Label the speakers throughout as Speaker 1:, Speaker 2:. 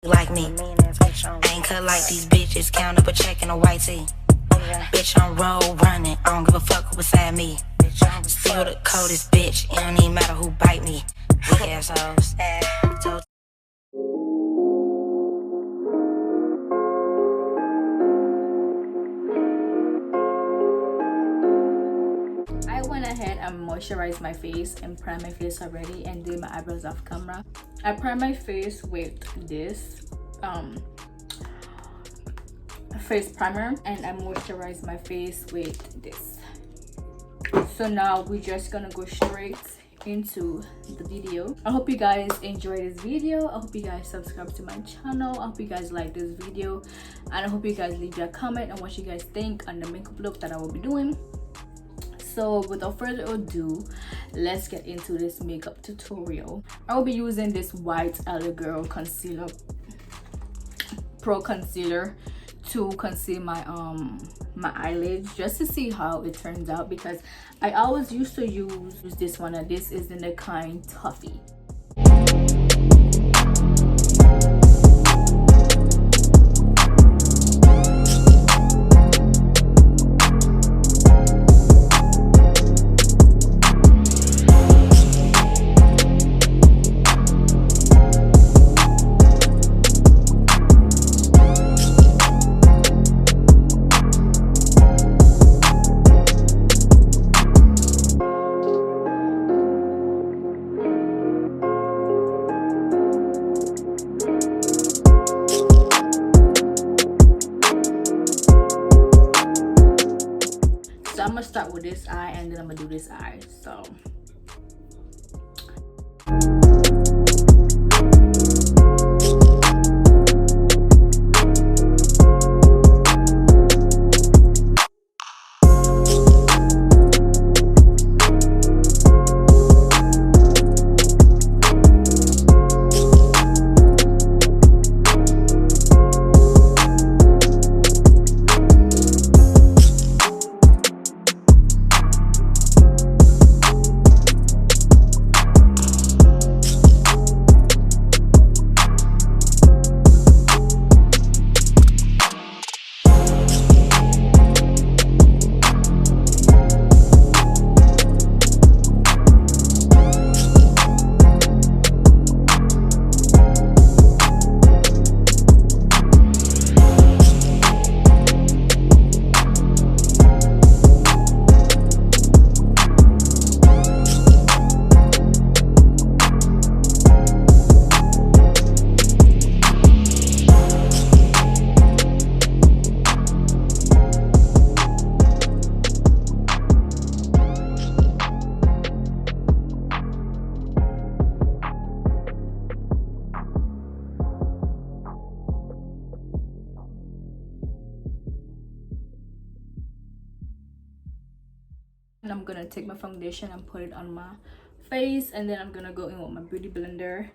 Speaker 1: like me. Ain't cut like these bitches, count up a check in a white tee. Bitch, I'm road running, I don't give a fuck who beside me. Still the coldest bitch, it don't even matter who bite me. Weak assholes.
Speaker 2: I went ahead and moisturized my face and primed my face already and did my eyebrows off camera. I primed my face with this face primer and I moisturized my face with this. So now we're just gonna go straight into the video. I hope you guys enjoy this video. I hope you guys subscribe to my channel. I hope you guys like this video, and I hope you guys leave your comment on what you guys think on the makeup look that I will be doing. So without further ado, let's get into this makeup tutorial. I will be using this white LA Girl concealer, pro concealer, to conceal my my eyelids, just to see how it turns out, because I always used to use this one, and this is in the kind Toffee. So I'm gonna start with this eye and then I'm gonna do this eye. So and I'm gonna take my foundation and put it on my face, and then I'm gonna go in with my beauty blender.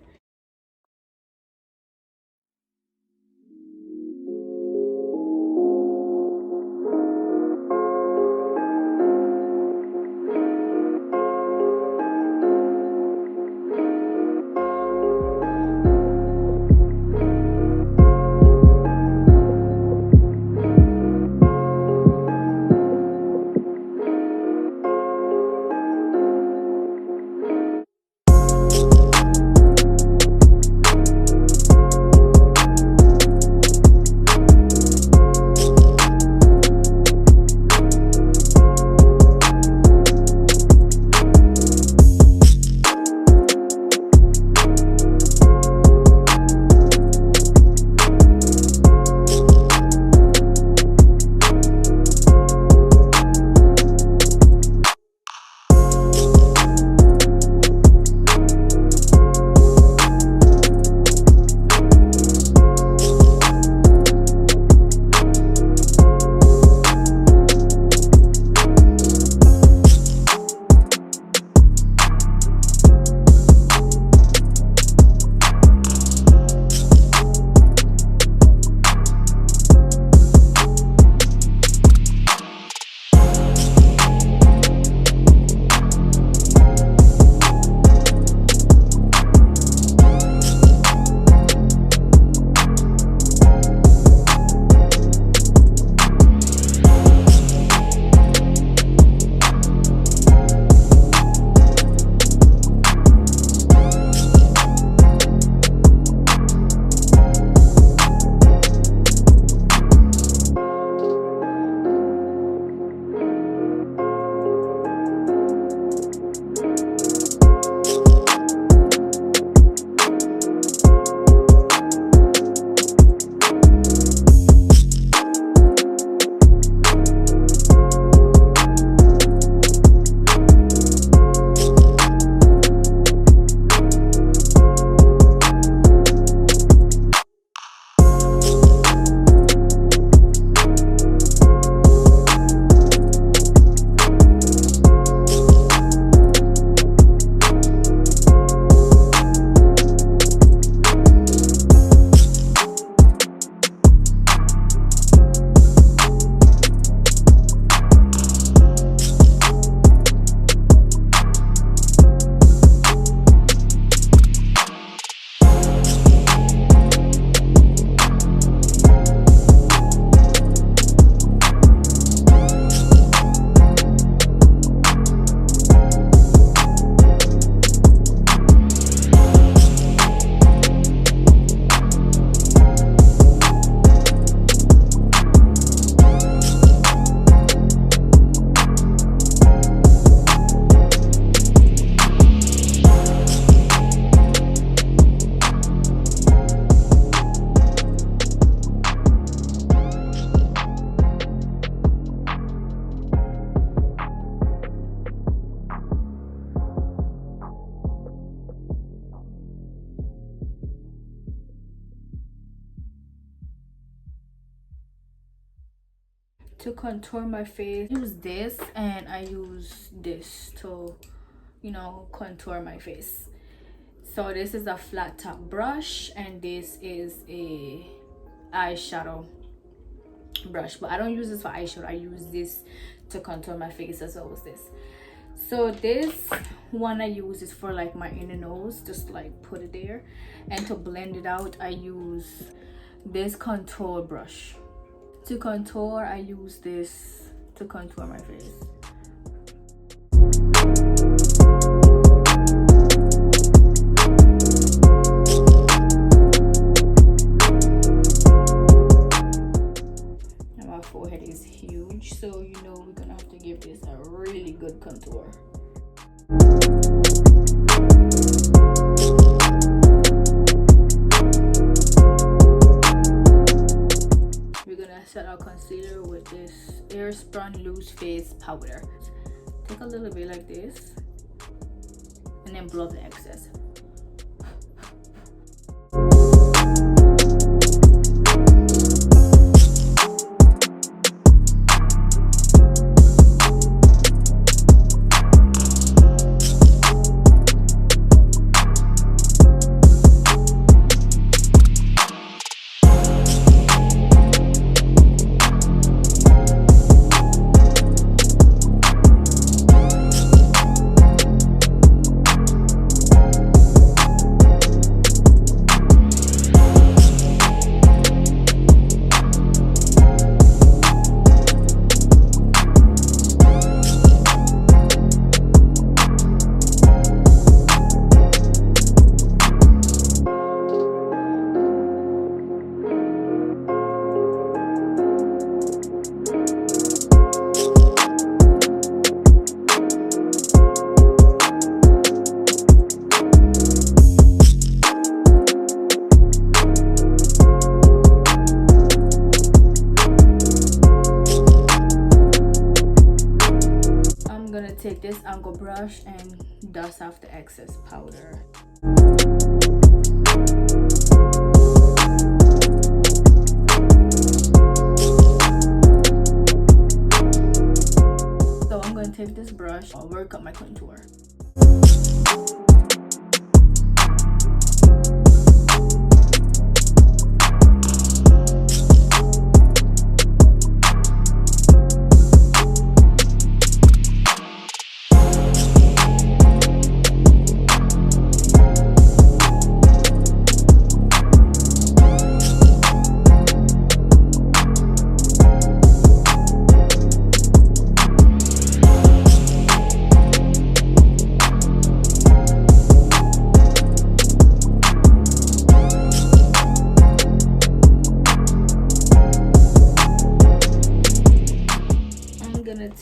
Speaker 2: to contour my face, use this, and I use this to, you know, contour my face. So this is a flat top brush, and this is a eyeshadow brush, but I don't use this for eyeshadow. I use this to contour my face as well as this. So this one I use is for like my inner nose, just like put it there, and to blend it out I use this contour brush. To contour I use this to contour my face. And my forehead is huge, so you know we're gonna have to give this a really good contour. Set our concealer with this Airspun Loose Face powder. Take a little bit like this and then blow up the excess. Take this angle brush and dust off the excess powder. So I'm going to take this brush, I'll work up my contour.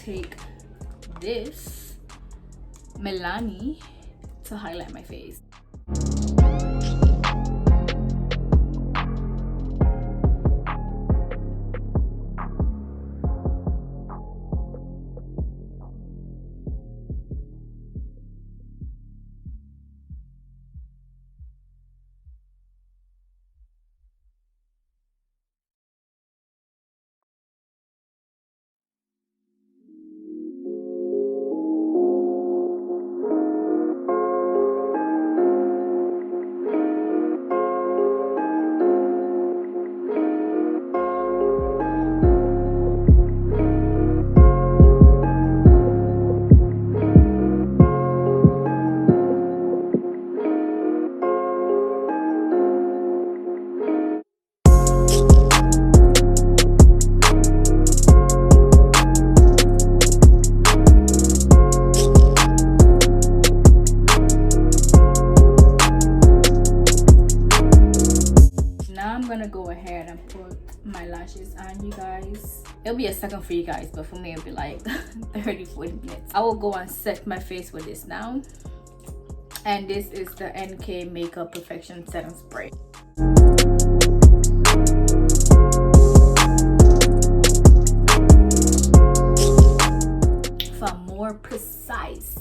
Speaker 2: Take this Milani to highlight my face. Go ahead and put my lashes on, you guys. It'll be a second for you guys, but for me it'll be like 30-40 minutes. I will go and set my face with this now, and this is the NK Makeup Perfection Setting Spray. For a more precise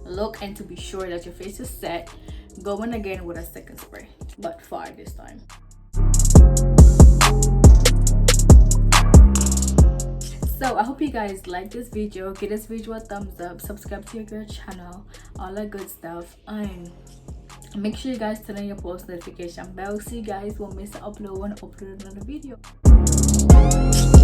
Speaker 2: look and to be sure that your face is set, go in again with a second spray, but far this time. So I hope you guys like this video. Give this video a thumbs up, subscribe to your girl channel, all that good stuff, and make sure you guys turn on your post notification bell so you guys won't miss an upload when I upload another video.